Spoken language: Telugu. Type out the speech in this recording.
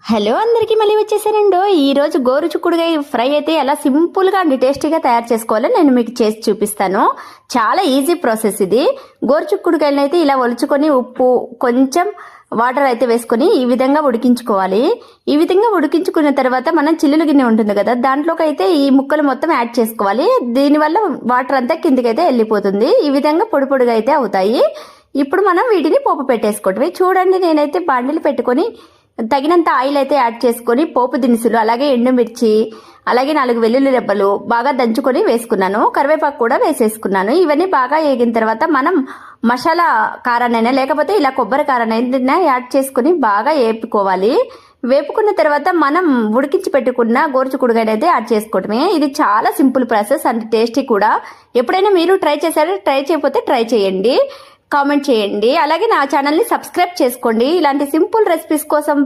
హలో అందరికీ మళ్ళీ వచ్చేసారండో. ఈ రోజు గోరుచిక్కుడుకాయ ఫ్రై అయితే ఎలా సింపుల్గా అండ్ టేస్టీగా తయారు చేసుకోవాలో నేను మీకు చేసి చూపిస్తాను. చాలా ఈజీ ప్రాసెస్ ఇది. గోరుచిక్కుడుకాయలను అయితే ఇలా ఒలుచుకొని ఉప్పు కొంచెం వాటర్ అయితే వేసుకొని ఈ విధంగా ఉడికించుకోవాలి. ఈ విధంగా ఉడికించుకున్న తర్వాత మనం చిల్లులు గిన్నె ఉంటుంది కదా, దాంట్లోకి అయితే ఈ ముక్కలు మొత్తం యాడ్ చేసుకోవాలి. దీనివల్ల వాటర్ అంతా కిందికైతే వెళ్ళిపోతుంది. ఈ విధంగా పొడి పొడిగా అయితే అవుతాయి. ఇప్పుడు మనం వీటిని పోపు పెట్టేసుకోవటమే. చూడండి, నేనైతే బాండిలు పెట్టుకొని తగినంత ఆయిల్ అయితే యాడ్ చేసుకొని పోపు దినుసులు, అలాగే ఎండుమిర్చి, అలాగే 4 వెల్లుల్లి రెబ్బలు బాగా దంచుకొని వేసుకున్నాను. కరివేపాకు కూడా వేసేసుకున్నాను. ఇవన్నీ బాగా వేగిన తర్వాత మనం మసాలా కారానైనా లేకపోతే ఇలా కొబ్బరి కారానైనా యాడ్ చేసుకుని బాగా వేపుకోవాలి. వేపుకున్న తర్వాత మనం ఉడికించి పెట్టుకున్న గోరుచిక్కుడుకాయని అయితే యాడ్ చేసుకోవటమే. ఇది చాలా సింపుల్ ప్రాసెస్ అండ్ టేస్టీ కూడా. ఎప్పుడైనా మీరు ట్రై చేశారో, ట్రై చేయకపోతే ట్రై చేయండి, కామెంట్ చేయండి. అలాగే నా ఛానల్ని సబ్స్క్రైబ్ చేసుకోండి ఇలాంటి సింపుల్ రెసిపీస్ కోసం.